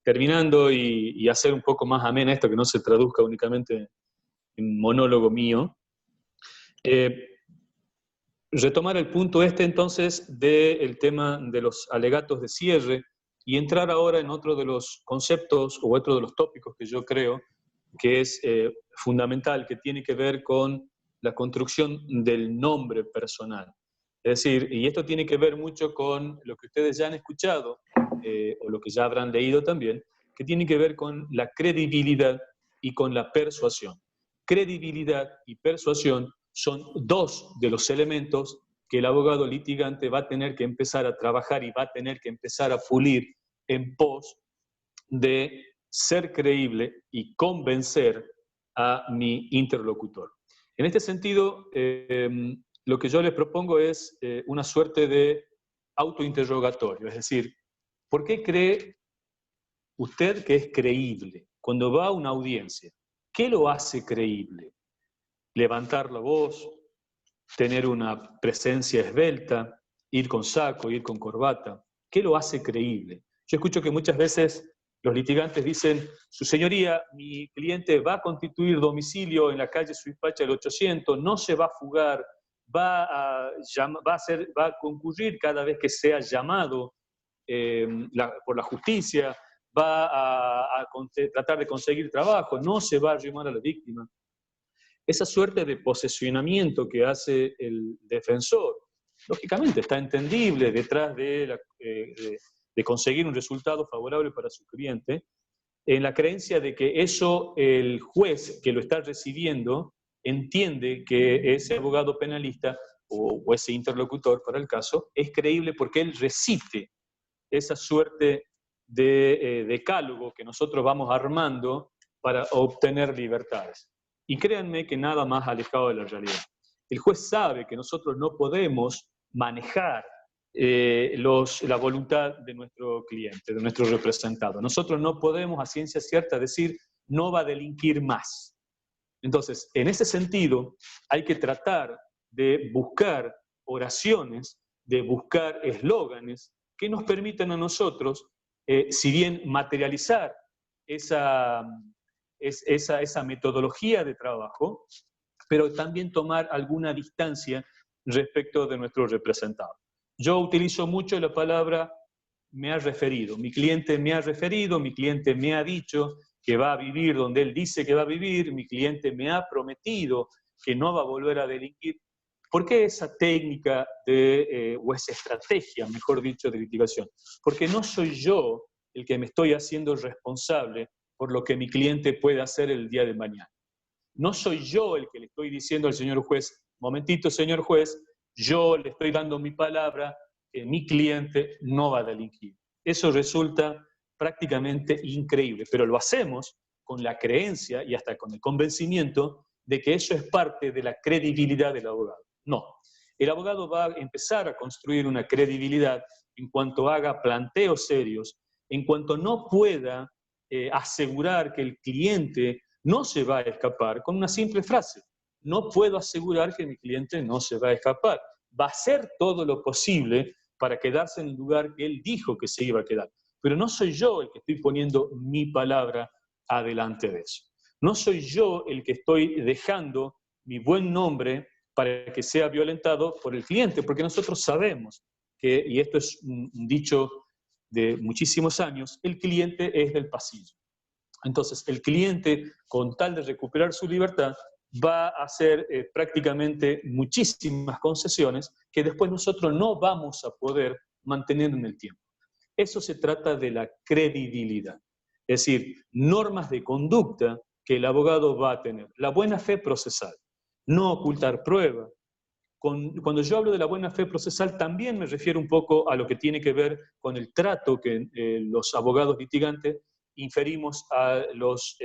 terminando y hacer un poco más amena esto, que no se traduzca únicamente en monólogo mío, retomar el punto entonces del tema de los alegatos de cierre y entrar ahora en otro de los conceptos o otro de los tópicos que yo creo que es fundamental, que tiene que ver con la construcción del nombre personal. Es decir, y esto tiene que ver mucho con lo que ustedes ya han escuchado, o lo que ya habrán leído también, que tiene que ver con la credibilidad y con la persuasión. Credibilidad y persuasión son dos de los elementos que el abogado litigante va a tener que empezar a trabajar y va a tener que empezar a pulir en pos de ser creíble y convencer a mi interlocutor. En este sentido, lo que yo les propongo es una suerte de autointerrogatorio, es decir, ¿por qué cree usted que es creíble cuando va a una audiencia? ¿Qué lo hace creíble? Levantar la voz, tener una presencia esbelta, ir con saco, ir con corbata. ¿Qué lo hace creíble? Yo escucho que muchas veces los litigantes dicen, su señoría, mi cliente va a constituir domicilio en la calle Suipacha del 800, no se va a fugar, va a concurrir cada vez que sea llamado por la justicia, va a tratar de conseguir trabajo, no se va a arrimar a la víctima. Esa suerte de posesionamiento que hace el defensor, lógicamente está entendible detrás de conseguir un resultado favorable para su cliente, en la creencia de que eso el juez que lo está recibiendo entiende que ese abogado penalista o ese interlocutor, para el caso, es creíble porque él recite esa suerte de decálogo que nosotros vamos armando para obtener libertades. Y créanme que nada más alejado de la realidad. El juez sabe que nosotros no podemos manejar la voluntad de nuestro cliente, de nuestro representado. Nosotros no podemos a ciencia cierta decir no va a delinquir más. Entonces, en ese sentido, hay que tratar de buscar oraciones, de buscar eslóganes que nos permitan a nosotros, si bien materializar esa metodología de trabajo, pero también tomar alguna distancia respecto de nuestro representado. Yo utilizo mucho la palabra me ha referido, mi cliente me ha referido, mi cliente me ha dicho que va a vivir donde él dice que va a vivir, mi cliente me ha prometido que no va a volver a delinquir. ¿Por qué esa técnica o esa estrategia, mejor dicho, de litigación? Porque no soy yo el que me estoy haciendo responsable por lo que mi cliente puede hacer el día de mañana. No soy yo el que le estoy diciendo al señor juez, momentito señor juez, yo le estoy dando mi palabra que mi cliente no va a delinquir. Eso resulta prácticamente increíble, pero lo hacemos con la creencia y hasta con el convencimiento de que eso es parte de la credibilidad del abogado. No, el abogado va a empezar a construir una credibilidad en cuanto haga planteos serios, en cuanto no pueda asegurar que el cliente no se va a escapar con una simple frase. No puedo asegurar que mi cliente no se va a escapar. Va a hacer todo lo posible para quedarse en el lugar que él dijo que se iba a quedar. Pero no soy yo el que estoy poniendo mi palabra adelante de eso. No soy yo el que estoy dejando mi buen nombre para que sea violentado por el cliente, porque nosotros sabemos que, y esto es un dicho de muchísimos años, el cliente es del pasillo. Entonces, el cliente, con tal de recuperar su libertad, va a hacer prácticamente muchísimas concesiones que después nosotros no vamos a poder mantener en el tiempo. Eso se trata de la credibilidad. Es decir, normas de conducta que el abogado va a tener. La buena fe procesal, no ocultar prueba. Cuando yo hablo de la buena fe procesal, también me refiero un poco a lo que tiene que ver con el trato que los abogados litigantes inferimos a los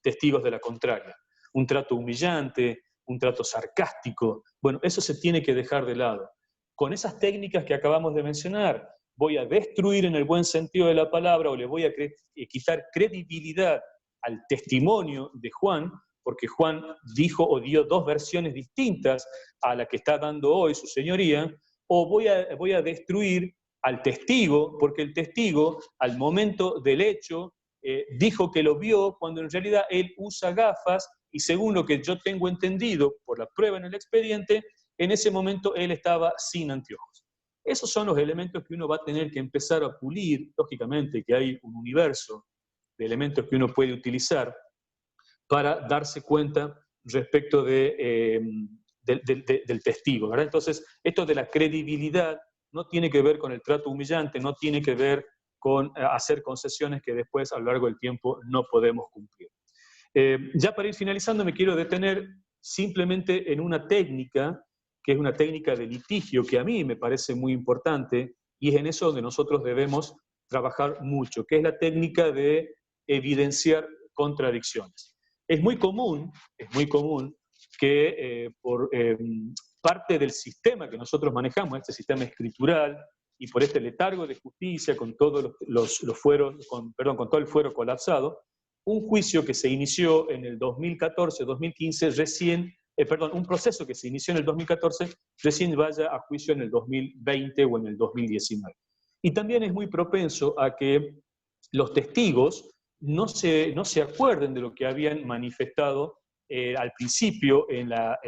testigos de la contraria. Un trato humillante, un trato sarcástiquico. Bueno, eso se tiene que dejar de lado. Con esas técnicas que acabamos de mencionar, voy a destruir en el buen sentido de la palabra o le voy a quitar credibilidad al testimonio de Juan, porque Juan dijo o dio dos versiones distintas a la que está dando hoy su señoría, o voy a destruir al testigo, porque el testigo al momento del hecho dijo que lo vio cuando en realidad él usa gafas y según lo que yo tengo entendido por la prueba en el expediente, en ese momento él estaba sin anteojos. Esos son los elementos que uno va a tener que empezar a pulir, lógicamente que hay un universo de elementos que uno puede utilizar para darse cuenta respecto del testigo, ¿verdad? Entonces, esto de la credibilidad no tiene que ver con el trato humillante, no tiene que ver con hacer concesiones que después a lo largo del tiempo no podemos cumplir. Ya para ir finalizando me quiero detener simplemente en una técnica, que es una técnica de litigio que a mí me parece muy importante y es en eso donde nosotros debemos trabajar mucho, que es la técnica de evidenciar contradicciones. Es muy común que por parte del sistema que nosotros manejamos, este sistema escritural, y por este letargo de justicia con todos los fueros, con todo el fuero colapsado, un juicio que se inició en el 2014-2015 recién, un proceso que se inició en el 2014 recién vaya a juicio en el 2020 o en el 2019. Y también es muy propenso a que los testigos no se acuerden de lo que habían manifestado al principio en la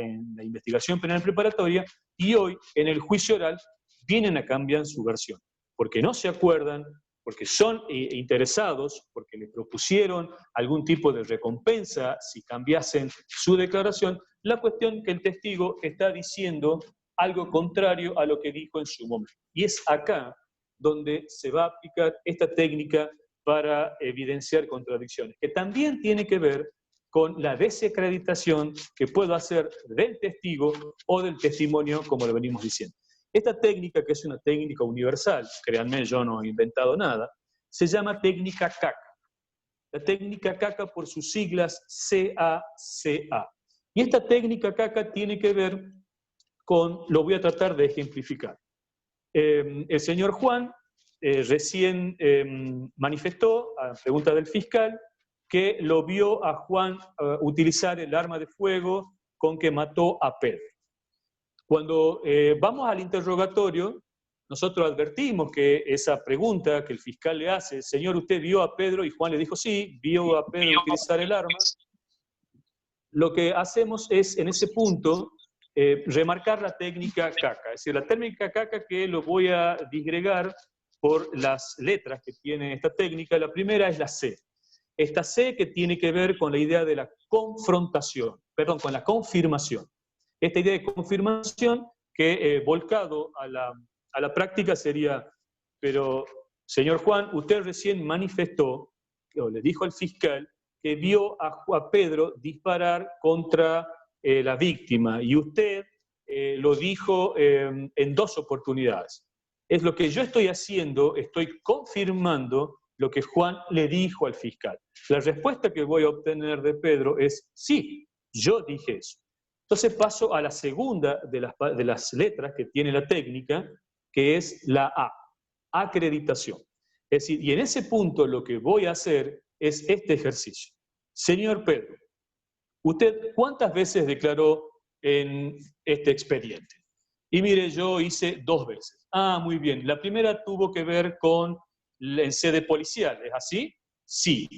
investigación penal preparatoria y hoy en el juicio oral vienen a cambiar su versión, porque no se acuerdan, porque son interesados, porque le propusieron algún tipo de recompensa si cambiasen su declaración. La cuestión que el testigo está diciendo algo contrario a lo que dijo en su momento. Y es acá donde se va a aplicar esta técnica para evidenciar contradicciones, que también tiene que ver con la desacreditación que puedo hacer del testigo o del testimonio, como lo venimos diciendo. Esta técnica, que es una técnica universal, créanme, yo no he inventado nada, se llama técnica CACA. La técnica CACA por sus siglas CACA. Y esta técnica CACA tiene que ver con, lo voy a tratar de ejemplificar. El señor Juan recién manifestó, a pregunta del fiscal, que lo vio a Juan utilizar el arma de fuego con que mató a Pedro. Cuando vamos al interrogatorio, nosotros advertimos que esa pregunta que el fiscal le hace, señor, ¿usted vio a Pedro? Y Juan le dijo, sí, vio a Pedro utilizar el arma. Lo que hacemos es, en ese punto, remarcar la técnica CACA. Es decir, la técnica CACA que lo voy a disgregar por las letras que tiene esta técnica. La primera es la C. Esta C que tiene que ver con la idea de la confrontación, perdón, con la confirmación. Esta idea de confirmación que volcado a la práctica sería, pero señor Juan, usted recién manifestó, o le dijo al fiscal, que vio a Pedro disparar contra la víctima y usted lo dijo en 2 oportunidades. Es lo que yo estoy haciendo, estoy confirmando lo que Juan le dijo al fiscal. La respuesta que voy a obtener de Pedro es sí, yo dije eso. Entonces paso a la segunda de las letras que tiene la técnica, que es la A, acreditación. Es decir, y en ese punto lo que voy a hacer es este ejercicio. Señor Pedro, ¿usted cuántas veces declaró en este expediente? Y mire, yo hice 2 veces. Ah, muy bien. La primera tuvo que ver con en sede policial, ¿es así? Sí.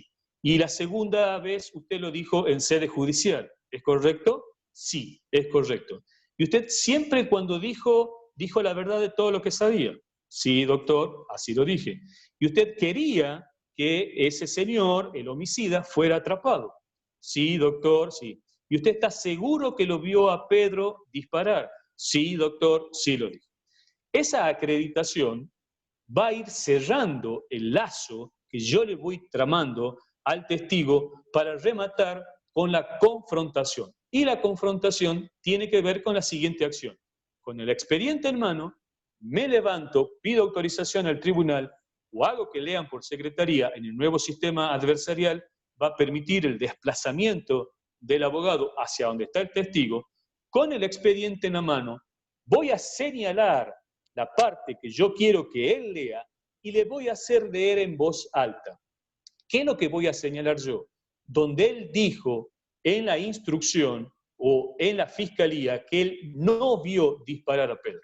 Y la segunda vez usted lo dijo en sede judicial, ¿es correcto? Sí, es correcto. ¿Y usted siempre cuando dijo la verdad de todo lo que sabía? Sí, doctor, así lo dije. ¿Y usted quería que ese señor, el homicida, fuera atrapado? Sí, doctor, sí. ¿Y usted está seguro que lo vio a Pedro disparar? Sí, doctor, sí lo dijo. Esa acreditación va a ir cerrando el lazo que yo le voy tramando al testigo para rematar con la confrontación. Y la confrontación tiene que ver con la siguiente acción. Con el expediente en mano, me levanto, pido autorización al tribunal o hago que lean por secretaría en el nuevo sistema adversarial, va a permitir el desplazamiento del abogado hacia donde está el testigo. Con el expediente en la mano, voy a señalar la parte que yo quiero que él lea y le voy a hacer leer en voz alta. ¿Qué es lo que voy a señalar yo? Donde él dijo en la instrucción o en la fiscalía que él no vio disparar a Pedro.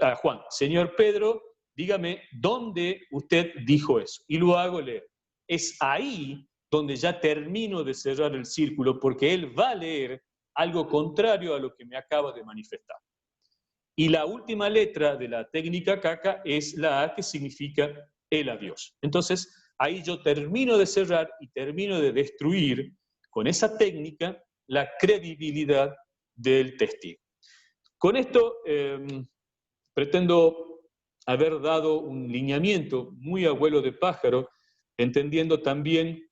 A Juan, señor Pedro, dígame dónde usted dijo eso. Y lo hago leer. Es ahí donde ya termino de cerrar el círculo, porque él va a leer algo contrario a lo que me acaba de manifestar. Y la última letra de la técnica CACA es la A, que significa el adiós. Entonces, ahí yo termino de cerrar y termino de destruir con esa técnica la credibilidad del testigo. Con esto pretendo haber dado un lineamiento muy a vuelo de pájaro, entendiendo también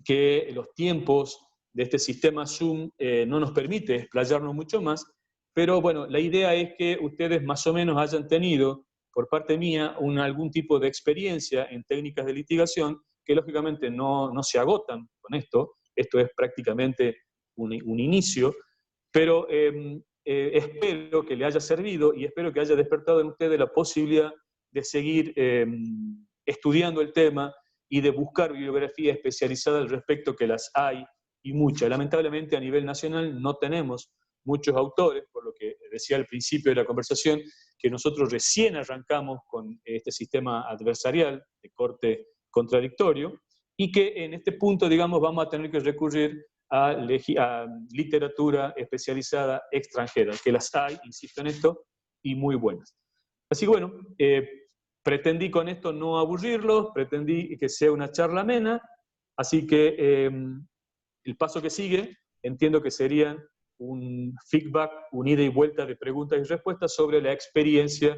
que los tiempos de este sistema Zoom no nos permite explayarnos mucho más, pero bueno, la idea es que ustedes más o menos hayan tenido, por parte mía, algún tipo de experiencia en técnicas de litigación, que lógicamente no se agotan con esto. Esto es prácticamente un inicio, pero espero que le haya servido y espero que haya despertado en ustedes la posibilidad de seguir estudiando el tema y de buscar bibliografía especializada al respecto, que las hay y muchas. Lamentablemente a nivel nacional no tenemos muchos autores, por lo que decía al principio de la conversación, que nosotros recién arrancamos con este sistema adversarial de corte contradictorio, y que en este punto, digamos, vamos a tener que recurrir a literatura especializada extranjera, que las hay, insisto en esto, y muy buenas. Así que bueno, pretendí con esto no aburrirlos, pretendí que sea una charla amena, así que el paso que sigue entiendo que sería un feedback, un ida y vuelta de preguntas y respuestas sobre la experiencia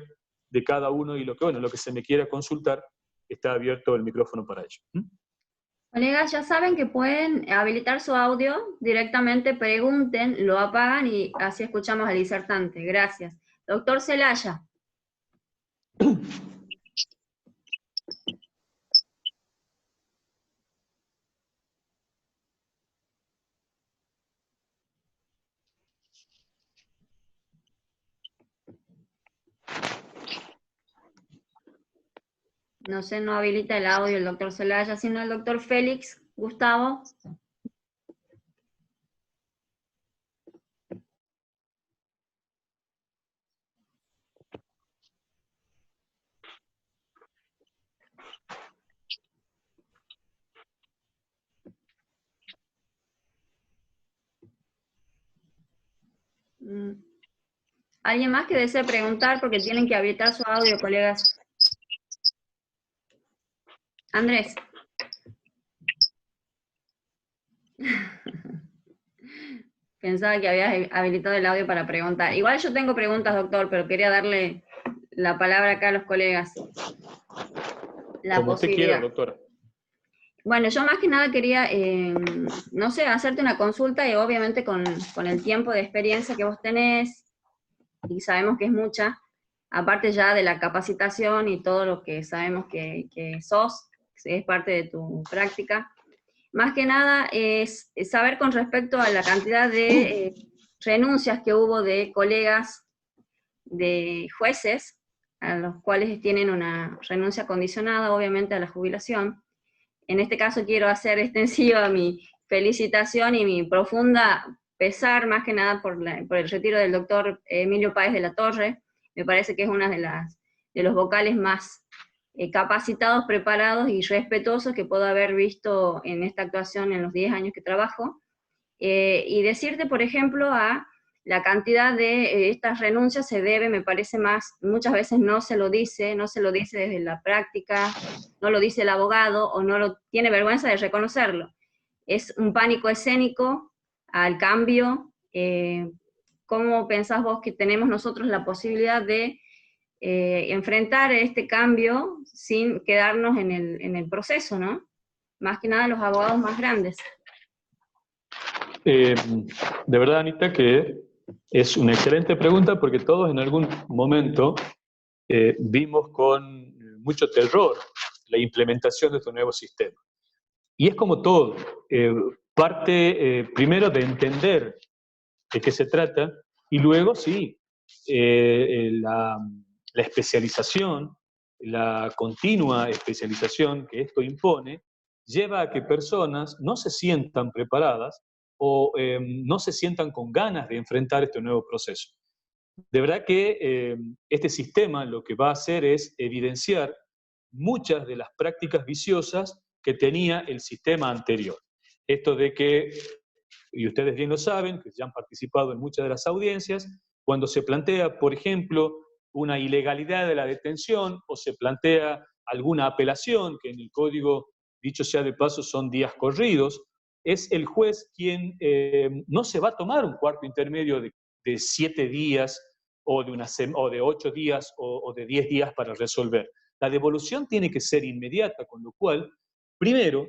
de cada uno y lo que se me quiera consultar, está abierto el micrófono para ello. Colegas, ya saben que pueden habilitar su audio, directamente pregunten, lo apagan y así escuchamos al disertante. Gracias. Doctor Celaya. No sé, no habilita el audio el doctor Celaya, sino el doctor Félix Gustavo. ¿Alguien más que desee preguntar? Porque tienen que habilitar su audio, colegas. Andrés. Pensaba que habías habilitado el audio para preguntar. Igual yo tengo preguntas, doctor, pero quería darle la palabra acá a los colegas. Como usted quiera, doctora. Bueno, yo más que nada quería, no sé, hacerte una consulta y obviamente con el tiempo de experiencia que vos tenés, y sabemos que es mucha, aparte ya de la capacitación y todo lo que sabemos que sos, es parte de tu práctica. Más que nada es saber con respecto a la cantidad de renuncias que hubo de colegas, de jueces, a los cuales tienen una renuncia condicionada, obviamente, a la jubilación. En este caso quiero hacer extensiva mi felicitación y mi profunda pesar, más que nada por el retiro del doctor Emilio Páez de la Torre. Me parece que es una de los vocales más capacitados, preparados y respetuosos que puedo haber visto en esta actuación en los 10 años que trabajo. Y decirte, por ejemplo, a la cantidad de estas renuncias se debe, me parece más, muchas veces no se lo dice desde la práctica, no lo dice el abogado, o no lo tiene vergüenza de reconocerlo. Es un pánico escénico al cambio. ¿Cómo pensás vos que tenemos nosotros la posibilidad de enfrentar este cambio sin quedarnos en el proceso, ¿no? Más que nada los abogados más grandes. De verdad, Anita, que es una excelente pregunta, porque todos en algún momento vimos con mucho terror la implementación de este nuevo sistema. Y es como todo, parte primero de entender de qué se trata, y luego sí, la especialización, la continua especialización que esto impone, lleva a que personas no se sientan preparadas o no se sientan con ganas de enfrentar este nuevo proceso. De verdad que este sistema lo que va a hacer es evidenciar muchas de las prácticas viciosas que tenía el sistema anterior. Esto de que, y ustedes bien lo saben, que ya han participado en muchas de las audiencias, cuando se plantea, por ejemplo, una ilegalidad de la detención o se plantea alguna apelación, que en el código, dicho sea de paso, son días corridos, es el juez quien no se va a tomar un cuarto intermedio de 7 días o de 8 días o de 10 días para resolver. La devolución tiene que ser inmediata, con lo cual, primero,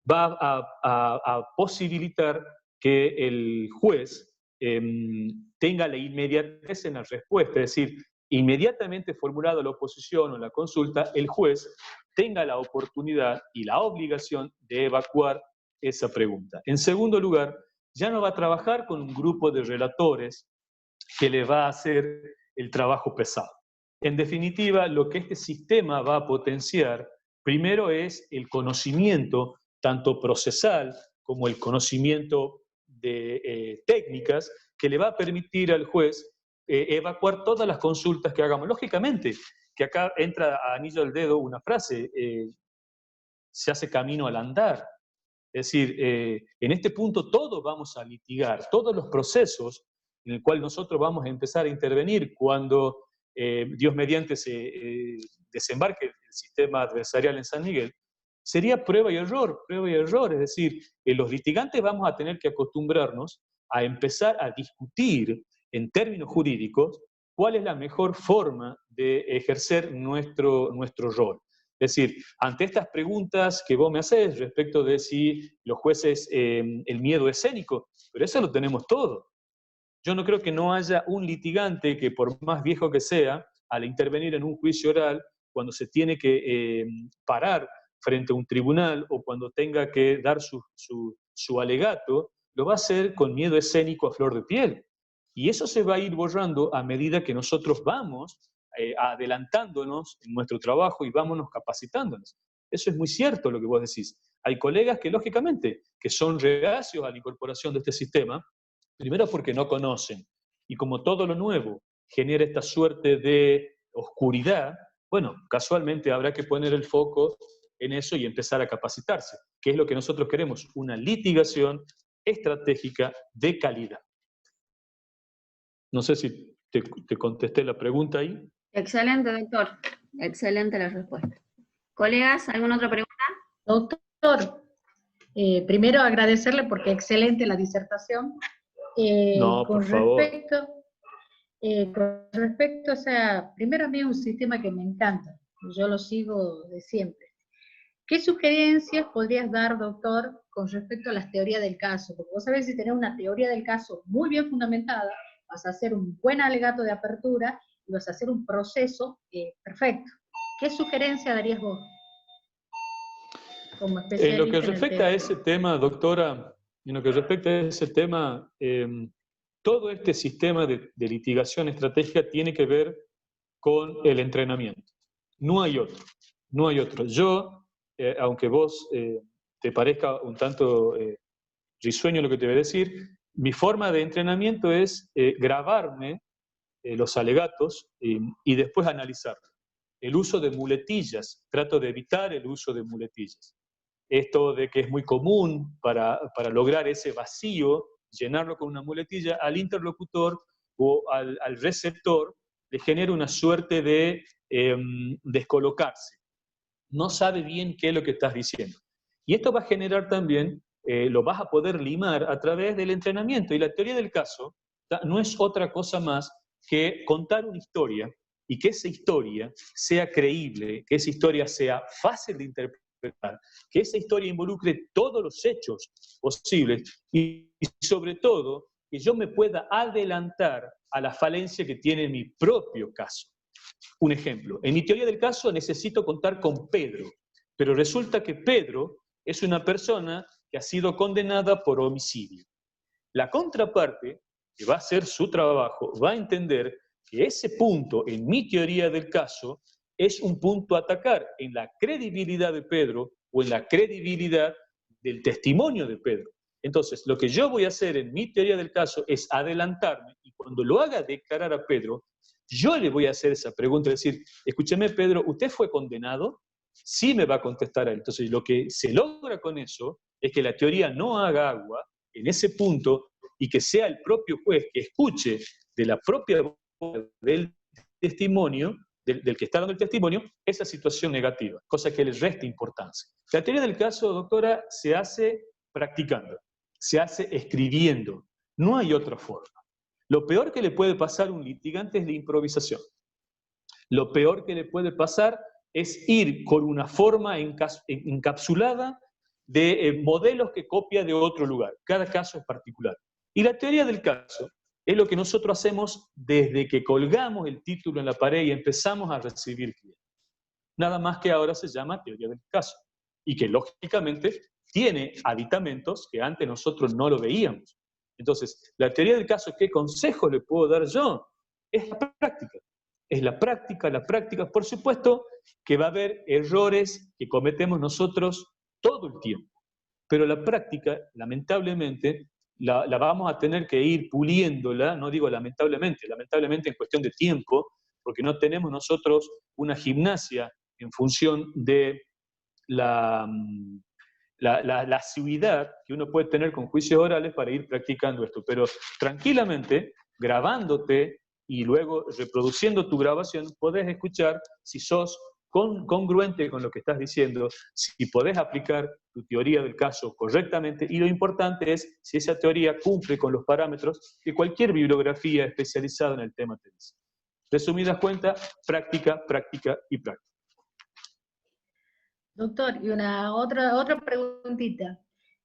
va a posibilitar que el juez tenga la inmediatez en la respuesta, es decir, inmediatamente formulada la oposición o la consulta, el juez tenga la oportunidad y la obligación de evacuar esa pregunta. En segundo lugar, ya no va a trabajar con un grupo de relatores que le va a hacer el trabajo pesado. En definitiva, lo que este sistema va a potenciar, primero es el conocimiento, tanto procesal como el conocimiento de técnicas, que le va a permitir al juez evacuar todas las consultas que hagamos. Lógicamente, que acá entra a anillo al dedo una frase, se hace camino al andar. Es decir, en este punto todos vamos a litigar, todos los procesos en el cual nosotros vamos a empezar a intervenir cuando Dios mediante se desembarque el sistema adversarial en San Miguel, sería prueba y error, es decir, los litigantes vamos a tener que acostumbrarnos a empezar a discutir en términos jurídicos cuál es la mejor forma de ejercer nuestro rol. Es decir, ante estas preguntas que vos me haces respecto de si los jueces, el miedo escénico, pero eso lo tenemos todo. Yo no creo que no haya un litigante que, por más viejo que sea, al intervenir en un juicio oral, cuando se tiene que parar frente a un tribunal o cuando tenga que dar su alegato, lo va a hacer con miedo escénico a flor de piel. Y eso se va a ir borrando a medida que nosotros vamos adelantándonos en nuestro trabajo y vámonos capacitándonos. Eso es muy cierto lo que vos decís. Hay colegas que, lógicamente, que son reacios a la incorporación de este sistema, primero porque no conocen, y como todo lo nuevo genera esta suerte de oscuridad, bueno, casualmente habrá que poner el foco en eso y empezar a capacitarse, que es lo que nosotros queremos, una litigación estratégica de calidad. No sé si te contesté la pregunta ahí. Excelente, doctor. Excelente la respuesta. Colegas, ¿alguna otra pregunta? Doctor, primero agradecerle porque excelente la disertación. No, por favor. Con respecto, o sea, primero a mí es un sistema que me encanta, yo lo sigo de siempre. ¿Qué sugerencias podrías dar, doctor, con respecto a las teorías del caso? Porque vos sabés, si tenés una teoría del caso muy bien fundamentada, vas a hacer un buen alegato de apertura y vas a hacer un proceso perfecto. ¿Qué sugerencia darías vos? Como especialista en lo que respecta a ese tema, doctora, en lo que respecta a ese tema, todo este sistema de litigación estratégica tiene que ver con el entrenamiento. No hay otro, no hay otro. Yo, aunque vos te parezca un tanto risueño lo que te voy a decir, mi forma de entrenamiento es grabarme los alegatos y después analizarlos. El uso de muletillas, trato de evitar el uso de muletillas. Esto de que es muy común para lograr ese vacío, llenarlo con una muletilla, al interlocutor o al receptor le genera una suerte de descolocarse. No sabe bien qué es lo que estás diciendo. Y esto va a generar también, lo vas a poder limar a través del entrenamiento. Y la teoría del caso no es otra cosa más que contar una historia y que esa historia sea creíble, que esa historia sea fácil de interpretar, que esa historia involucre todos los hechos posibles y sobre todo que yo me pueda adelantar a la falencia que tiene mi propio caso. Un ejemplo, en mi teoría del caso necesito contar con Pedro, pero resulta que Pedro es una persona que ha sido condenada por homicidio. La contraparte, que va a hacer su trabajo, va a entender que ese punto en mi teoría del caso es un punto a atacar en la credibilidad de Pedro o en la credibilidad del testimonio de Pedro. Entonces, lo que yo voy a hacer en mi teoría del caso es adelantarme y cuando lo haga declarar a Pedro, yo le voy a hacer esa pregunta, es decir, escúcheme Pedro, ¿usted fue condenado? Sí me va a contestar a él. Entonces lo que se logra con eso es que la teoría no haga agua en ese punto y que sea el propio juez que escuche de la propia voz del testimonio, del que está dando el testimonio, esa situación negativa, cosa que le resta importancia. La teoría del caso, doctora, se hace practicando, se hace escribiendo, no hay otra forma. Lo peor que le puede pasar a un litigante es la improvisación. Lo peor que le puede pasar es ir con una forma encapsulada de modelos que copia de otro lugar. Cada caso es particular. Y la teoría del caso es lo que nosotros hacemos desde que colgamos el título en la pared y empezamos a recibir clientes. Nada más que ahora se llama teoría del caso. Y que lógicamente tiene aditamentos que antes nosotros no lo veíamos. Entonces, la teoría del caso, ¿qué consejo le puedo dar yo? Es la práctica. Es la práctica, la práctica. Por supuesto que va a haber errores que cometemos nosotros todo el tiempo. Pero la práctica, lamentablemente, la vamos a tener que ir puliéndola, no digo lamentablemente en cuestión de tiempo, porque no tenemos nosotros una gimnasia en función de la asiduidad que uno puede tener con juicios orales para ir practicando esto. Pero tranquilamente, grabándote y luego reproduciendo tu grabación, podés escuchar si sos congruente con lo que estás diciendo, si podés aplicar tu teoría del caso correctamente, y lo importante es si esa teoría cumple con los parámetros que cualquier bibliografía especializada en el tema te dice. Resumidas cuentas, práctica, práctica y práctica. Doctor, y otra preguntita.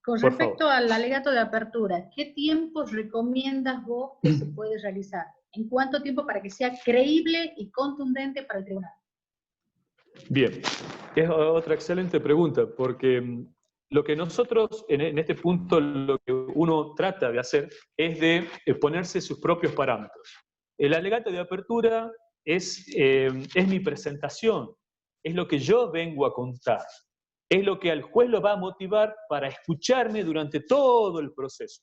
Con respecto al alegato de apertura, ¿qué tiempos recomiendas vos que se puede realizar? ¿En cuánto tiempo para que sea creíble y contundente para el tribunal? Bien, es otra excelente pregunta, porque lo que nosotros en este punto, lo que uno trata de hacer es de ponerse sus propios parámetros. El alegato de apertura es mi presentación, es lo que yo vengo a contar, es lo que al juez lo va a motivar para escucharme durante todo el proceso.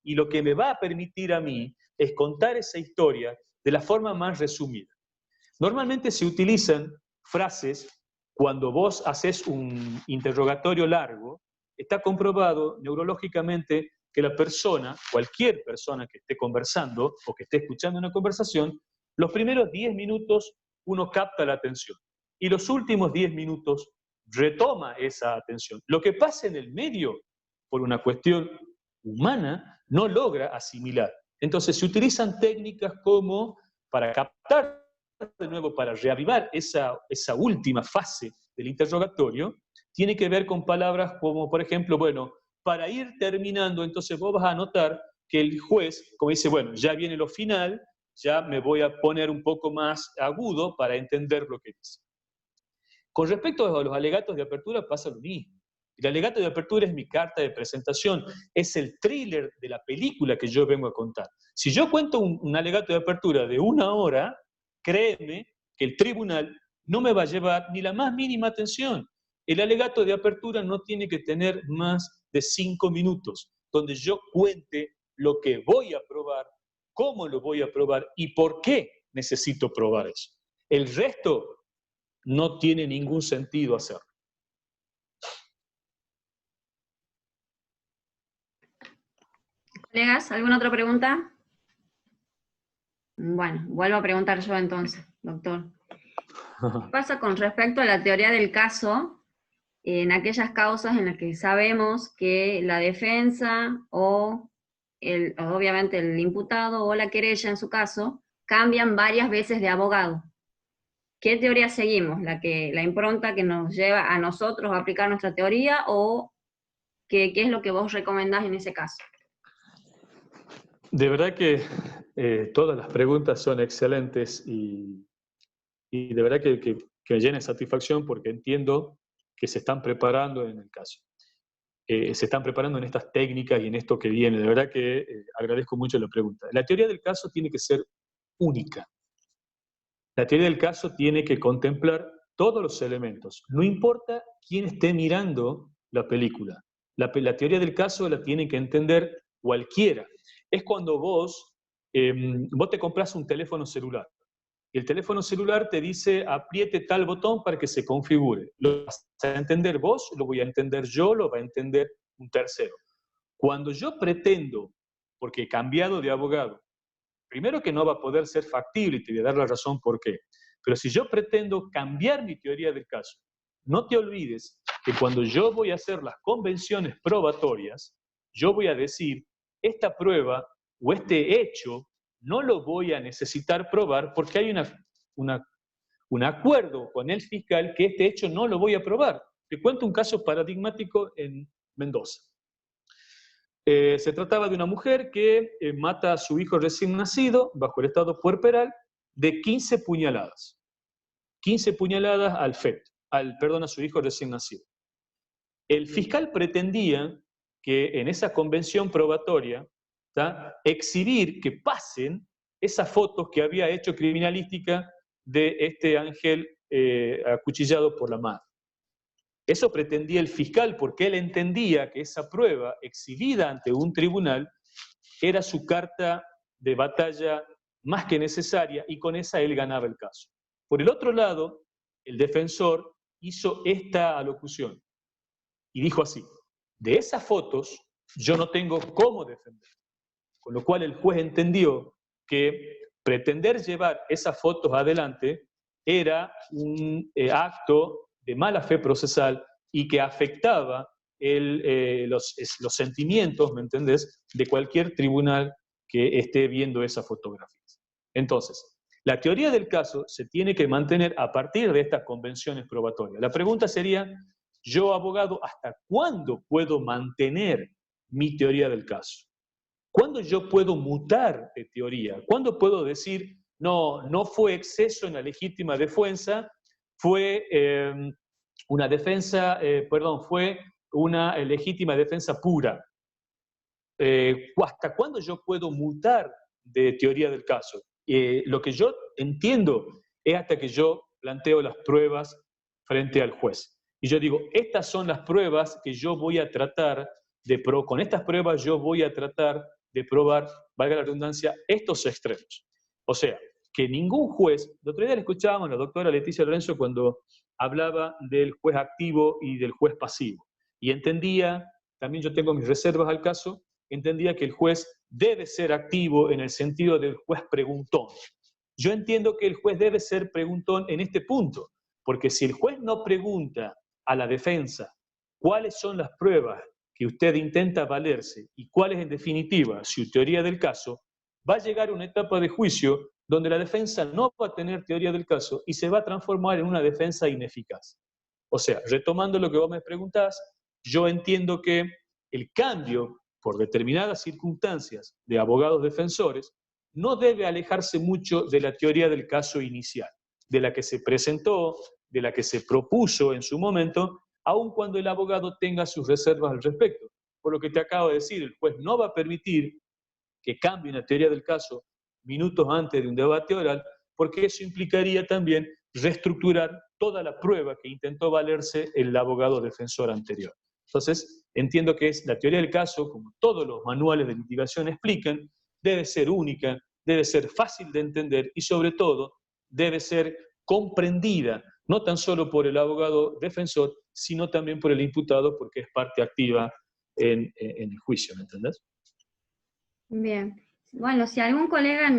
Y lo que me va a permitir a mí es contar esa historia de la forma más resumida. Normalmente se utilizan frases cuando vos haces un interrogatorio largo. Está comprobado neurológicamente que la persona, cualquier persona que esté conversando o que esté escuchando una conversación, los primeros 10 minutos uno capta la atención y los últimos 10 minutos retoma esa atención. Lo que pasa en el medio, por una cuestión humana, no logra asimilar. Entonces se utilizan técnicas como para captar de nuevo, para reavivar esa última fase del interrogatorio, tiene que ver con palabras como, por ejemplo, bueno, para ir terminando, entonces vos vas a notar que el juez, como dice, bueno, ya viene lo final, ya me voy a poner un poco más agudo para entender lo que dice. Con respecto a los alegatos de apertura pasa lo mismo. El alegato de apertura es mi carta de presentación, es el thriller de la película que yo vengo a contar. Si yo cuento un alegato de apertura de 1 hora, créeme que el tribunal no me va a llevar ni la más mínima atención. El alegato de apertura no tiene que tener más de 5 minutos, donde yo cuente lo que voy a probar, cómo lo voy a probar y por qué necesito probar eso. El resto no tiene ningún sentido hacerlo. Colegas, ¿alguna otra pregunta? Bueno, vuelvo a preguntar yo entonces, doctor. ¿Qué pasa con respecto a la teoría del caso en aquellas causas en las que sabemos que la defensa o obviamente el imputado o la querella en su caso cambian varias veces de abogado? ¿Qué teoría seguimos? ¿La impronta que nos lleva a nosotros a aplicar nuestra teoría o qué es lo que vos recomendás en ese caso? De verdad que todas las preguntas son excelentes y de verdad que me llena de satisfacción porque entiendo que se están preparando en el caso. Se están preparando en estas técnicas y en esto que viene. De verdad que agradezco mucho la pregunta. La teoría del caso tiene que ser única. La teoría del caso tiene que contemplar todos los elementos. No importa quién esté mirando la película. La teoría del caso la tiene que entender cualquiera. Es cuando vos vos te compras un teléfono celular. Y el teléfono celular te dice, apriete tal botón para que se configure. Lo vas a entender vos, lo voy a entender yo, lo va a entender un tercero. Cuando yo pretendo, porque he cambiado de abogado, primero que no va a poder ser factible, y te voy a dar la razón por qué, pero si yo pretendo cambiar mi teoría del caso, no te olvides que cuando yo voy a hacer las convenciones probatorias, yo voy a decir, esta prueba o este hecho no lo voy a necesitar probar porque hay un acuerdo con el fiscal que este hecho no lo voy a probar. Te cuento un caso paradigmático en Mendoza. Se trataba de una mujer que mata a su hijo recién nacido, bajo el estado puerperal, de 15 puñaladas. 15 puñaladas al feto, a su hijo recién nacido. El fiscal pretendía que en esa convención probatoria, ¿tá?, exhibir, que pasen esas fotos que había hecho criminalística de este ángel acuchillado por la madre. Eso pretendía el fiscal porque él entendía que esa prueba exhibida ante un tribunal era su carta de batalla más que necesaria y con esa él ganaba el caso. Por el otro lado, el defensor hizo esta alocución y dijo así, de esas fotos yo no tengo cómo defender. Con lo cual el juez entendió que pretender llevar esas fotos adelante era un acto de mala fe procesal y que afectaba los sentimientos, ¿me entendés?, de cualquier tribunal que esté viendo esas fotografías. Entonces, la teoría del caso se tiene que mantener a partir de estas convenciones probatorias. La pregunta sería, yo, abogado, ¿hasta cuándo puedo mantener mi teoría del caso? ¿Cuándo yo puedo mutar de teoría? ¿Cuándo puedo decir, no fue exceso en la legítima defensa, fue una defensa, fue una legítima defensa pura? ¿Hasta cuándo yo puedo mutar de teoría del caso? Lo que yo entiendo es hasta que yo planteo las pruebas frente al juez. Y yo digo, estas son las pruebas que yo voy a tratar de probar. Con estas pruebas yo voy a tratar de probar, valga la redundancia, estos extremos. O sea, que ningún juez, el otro día le escuchábamos a la doctora Leticia Lorenzo cuando hablaba del juez activo y del juez pasivo. Y entendía, también yo tengo mis reservas al caso, entendía que el juez debe ser activo en el sentido del juez preguntón. Yo entiendo que el juez debe ser preguntón en este punto, porque si el juez no pregunta a la defensa cuáles son las pruebas que usted intenta valerse y cuál es en definitiva su teoría del caso, va a llegar una etapa de juicio donde la defensa no va a tener teoría del caso y se va a transformar en una defensa ineficaz. O sea, retomando lo que vos me preguntás, yo entiendo que el cambio por determinadas circunstancias de abogados defensores no debe alejarse mucho de la teoría del caso inicial, de la que se presentó, de la que se propuso en su momento, aun cuando el abogado tenga sus reservas al respecto. Por lo que te acabo de decir, el juez no va a permitir que cambie una teoría del caso minutos antes de un debate oral, porque eso implicaría también reestructurar toda la prueba que intentó valerse el abogado defensor anterior. Entonces, entiendo que la teoría del caso, como todos los manuales de litigación explican, debe ser única, debe ser fácil de entender y sobre todo debe ser comprendida, no tan solo por el abogado defensor, sino también por el imputado, porque es parte activa en el juicio, ¿me entendés? Bien. Bueno, si algún colega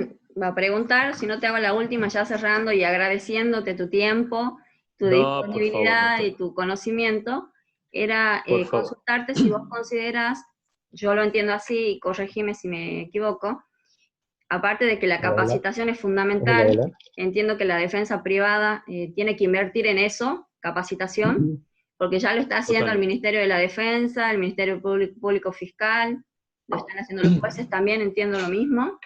va a preguntar, si no te hago la última ya cerrando y agradeciéndote tu tiempo, tu disponibilidad y tu conocimiento, era consultarte si vos considerás, yo lo entiendo así, y corregime si me equivoco, aparte de que la capacitación es fundamental, entiendo que la defensa privada tiene que invertir en eso, capacitación, porque ya lo está haciendo el Ministerio de la Defensa, el Ministerio Público Fiscal, lo están haciendo los jueces también, entiendo lo mismo,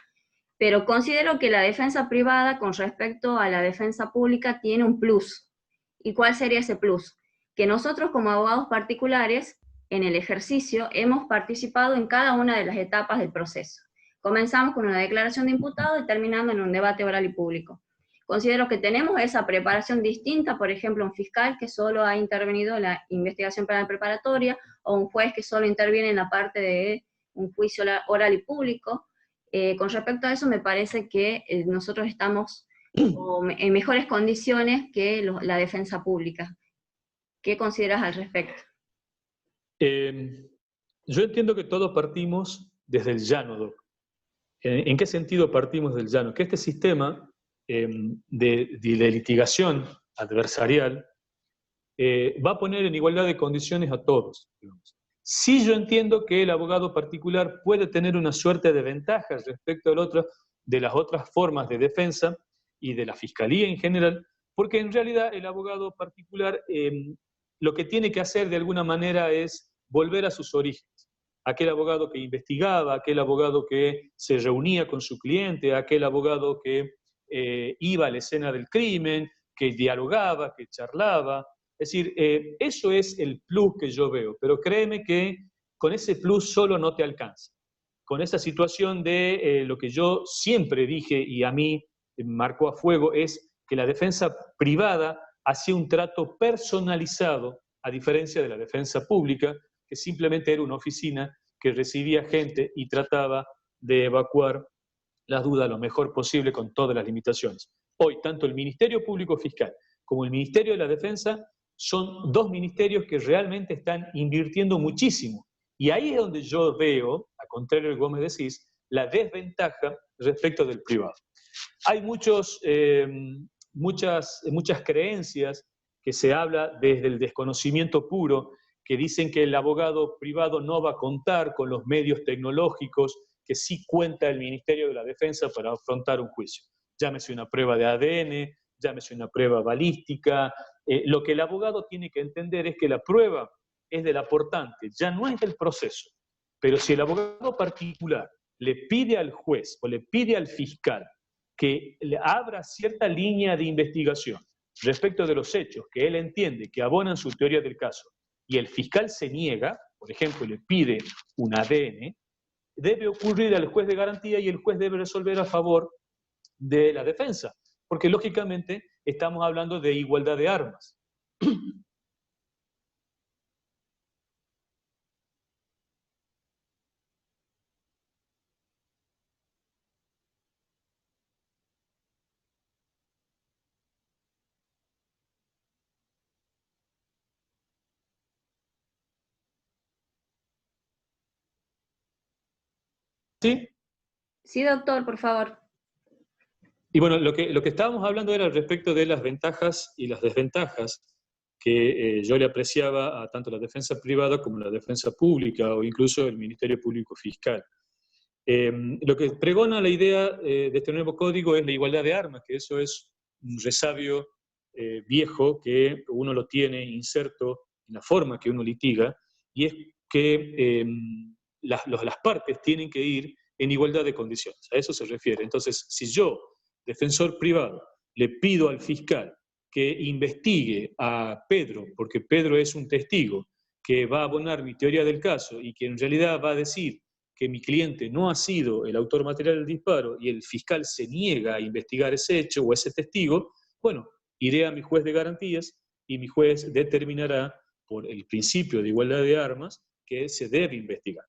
pero considero que la defensa privada con respecto a la defensa pública tiene un plus. ¿Y cuál sería ese plus? Que nosotros como abogados particulares, en el ejercicio, hemos participado en cada una de las etapas del proceso. Comenzamos con una declaración de imputado y terminando en un debate oral y público. Considero que tenemos esa preparación distinta, por ejemplo, un fiscal que solo ha intervenido en la investigación penal preparatoria, o un juez que solo interviene en la parte de un juicio oral y público. Con respecto a eso me parece que nosotros estamos en mejores condiciones que la defensa pública. ¿Qué consideras al respecto? Yo entiendo que todos partimos desde el llano, Doc. ¿En qué sentido partimos del llano? Que este sistema de litigación adversarial va a poner en igualdad de condiciones a todos. Digamos. Sí, yo entiendo que el abogado particular puede tener una suerte de ventaja respecto de las otras formas de defensa y de la fiscalía en general, porque en realidad el abogado particular lo que tiene que hacer de alguna manera es volver a sus orígenes. Aquel abogado que investigaba, aquel abogado que se reunía con su cliente, aquel abogado que iba a la escena del crimen, que dialogaba, que charlaba. Es decir, eso es el plus que yo veo, pero créeme que con ese plus solo no te alcanza. Con esa situación de lo que yo siempre dije y a mí marcó a fuego es que la defensa privada hacía un trato personalizado, a diferencia de la defensa pública, que simplemente era una oficina que recibía gente y trataba de evacuar las dudas lo mejor posible con todas las limitaciones. Hoy, tanto el Ministerio Público Fiscal como el Ministerio de la Defensa son dos ministerios que realmente están invirtiendo muchísimo. Y ahí es donde yo veo, a contrario de lo que vos me decís, la desventaja respecto del privado. Hay muchas creencias que se habla desde el desconocimiento puro, que dicen que el abogado privado no va a contar con los medios tecnológicos que sí cuenta el Ministerio de la Defensa para afrontar un juicio. Llámese una prueba de ADN, llámese una prueba balística. Lo que el abogado tiene que entender es que la prueba es del aportante, ya no es del proceso. Pero si el abogado particular le pide al juez o le pide al fiscal que le abra cierta línea de investigación respecto de los hechos que él entiende que abonan su teoría del caso, y el fiscal se niega, por ejemplo, le pide un ADN, debe ocurrir al juez de garantía y el juez debe resolver a favor de la defensa, porque lógicamente estamos hablando de igualdad de armas. ¿Sí? Sí, doctor, por favor. Y bueno, lo que estábamos hablando era respecto de las ventajas y las desventajas que yo le apreciaba a tanto la defensa privada como la defensa pública o incluso el Ministerio Público Fiscal. Lo que pregona la idea de este nuevo código es la igualdad de armas, que eso es un resabio viejo que uno lo tiene inserto en la forma que uno litiga, y es que las partes tienen que ir en igualdad de condiciones. A eso se refiere. Entonces, si yo, defensor privado, le pido al fiscal que investigue a Pedro, porque Pedro es un testigo que va a abonar mi teoría del caso y que en realidad va a decir que mi cliente no ha sido el autor material del disparo y el fiscal se niega a investigar ese hecho o ese testigo, bueno, iré a mi juez de garantías y mi juez determinará por el principio de igualdad de armas que se debe investigar.